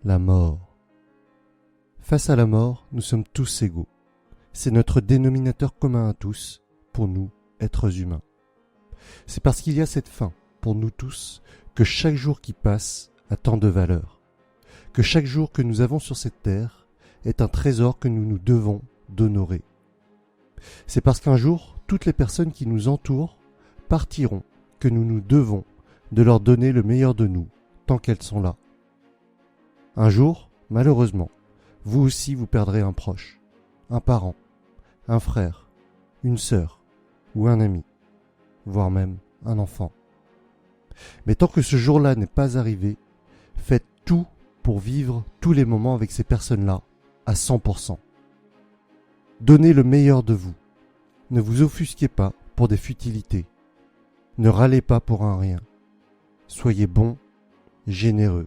la mort. Face à la mort, nous sommes tous égaux. C'est notre dénominateur commun à tous, pour nous, êtres humains. C'est parce qu'il y a cette fin, pour nous tous, que chaque jour qui passe a tant de valeur. Que chaque jour que nous avons sur cette terre est un trésor que nous nous devons d'honorer. C'est parce qu'un jour, toutes les personnes qui nous entourent partiront que nous nous devons de leur donner le meilleur de nous, tant qu'elles sont là. Un jour, malheureusement, vous aussi vous perdrez un proche, un parent, un frère, une sœur ou un ami, voire même un enfant. Mais tant que ce jour-là n'est pas arrivé, faites tout pour vivre tous les moments avec ces personnes-là à 100%. Donnez le meilleur de vous. Ne vous offusquez pas pour des futilités. Ne râlez pas pour un rien. Soyez bon, généreux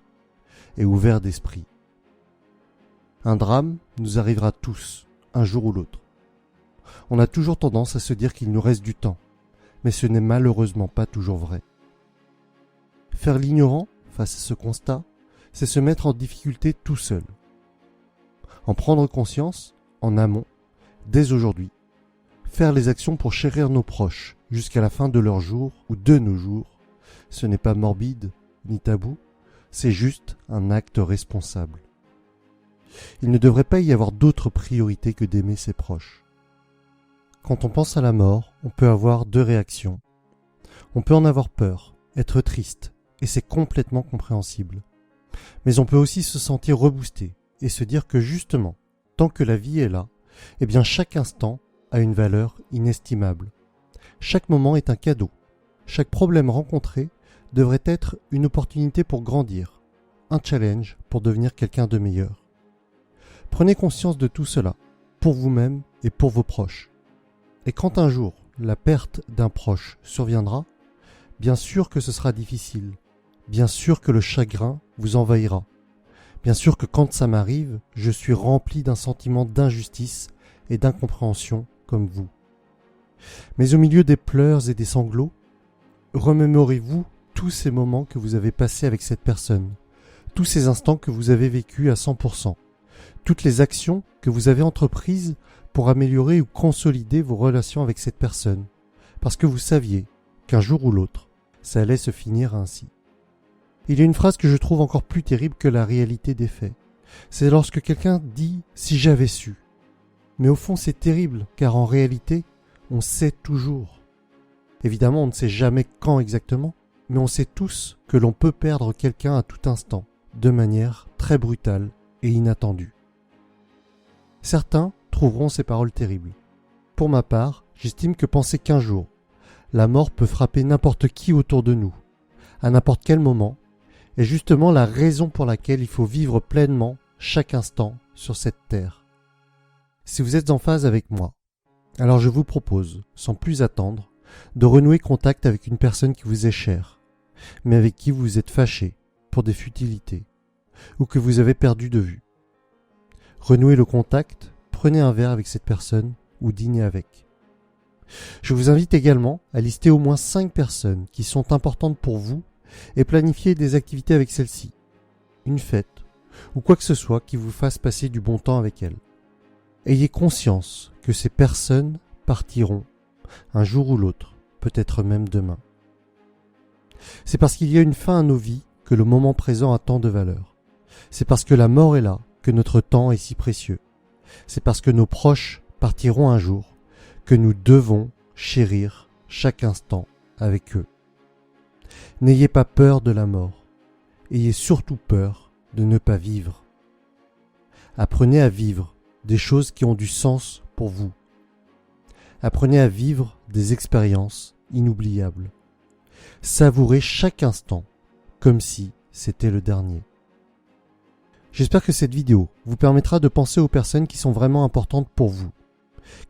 et ouvert d'esprit. Un drame nous arrivera tous, un jour ou l'autre. On a toujours tendance à se dire qu'il nous reste du temps, mais ce n'est malheureusement pas toujours vrai. Faire l'ignorant face à ce constat, c'est se mettre en difficulté tout seul. En prendre conscience, en amont, dès aujourd'hui, faire les actions pour chérir nos proches jusqu'à la fin de leur jour ou de nos jours, ce n'est pas morbide ni tabou, c'est juste un acte responsable. Il ne devrait pas y avoir d'autre priorité que d'aimer ses proches. Quand on pense à la mort, on peut avoir deux réactions. On peut en avoir peur, être triste, et c'est complètement compréhensible. Mais on peut aussi se sentir reboosté et se dire que justement, tant que la vie est là, eh bien chaque instant a une valeur inestimable. Chaque moment est un cadeau. Chaque problème rencontré devrait être une opportunité pour grandir, un challenge pour devenir quelqu'un de meilleur. Prenez conscience de tout cela, pour vous-même et pour vos proches. Et quand un jour la perte d'un proche surviendra, bien sûr que ce sera difficile, bien sûr que le chagrin vous envahira, bien sûr que quand ça m'arrive, je suis rempli d'un sentiment d'injustice et d'incompréhension comme vous. Mais au milieu des pleurs et des sanglots, remémorez-vous tous ces moments que vous avez passés avec cette personne, tous ces instants que vous avez vécus à 100%, toutes les actions que vous avez entreprises pour améliorer ou consolider vos relations avec cette personne, parce que vous saviez qu'un jour ou l'autre, ça allait se finir ainsi. Il y a une phrase que je trouve encore plus terrible que la réalité des faits. C'est lorsque quelqu'un dit « si j'avais su ». Mais au fond, c'est terrible, car en réalité, on sait toujours. Évidemment, on ne sait jamais quand exactement, mais on sait tous que l'on peut perdre quelqu'un à tout instant, de manière très brutale et inattendue. Certains trouveront ces paroles terribles. Pour ma part, j'estime que penser qu'un jour, la mort peut frapper n'importe qui autour de nous, à n'importe quel moment, est justement la raison pour laquelle il faut vivre pleinement chaque instant sur cette terre. Si vous êtes en phase avec moi, alors je vous propose, sans plus attendre, de renouer contact avec une personne qui vous est chère, mais avec qui vous êtes fâché pour des futilités, ou que vous avez perdu de vue. Renouez le contact, prenez un verre avec cette personne ou dînez avec. Je vous invite également à lister au moins 5 personnes qui sont importantes pour vous et planifier des activités avec celles-ci, une fête ou quoi que ce soit qui vous fasse passer du bon temps avec elles. Ayez conscience que ces personnes partiront un jour ou l'autre, peut-être même demain. C'est parce qu'il y a une fin à nos vies que le moment présent a tant de valeur. C'est parce que la mort est là que notre temps est si précieux. C'est parce que nos proches partiront un jour que nous devons chérir chaque instant avec eux. N'ayez pas peur de la mort. Ayez surtout peur de ne pas vivre. Apprenez à vivre des choses qui ont du sens pour vous. Apprenez à vivre des expériences inoubliables. Savourez chaque instant comme si c'était le dernier. J'espère que cette vidéo vous permettra de penser aux personnes qui sont vraiment importantes pour vous,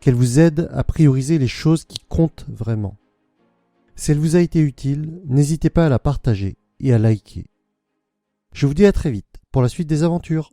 qu'elle vous aide à prioriser les choses qui comptent vraiment. Si elle vous a été utile, n'hésitez pas à la partager et à liker. Je vous dis à très vite pour la suite des aventures.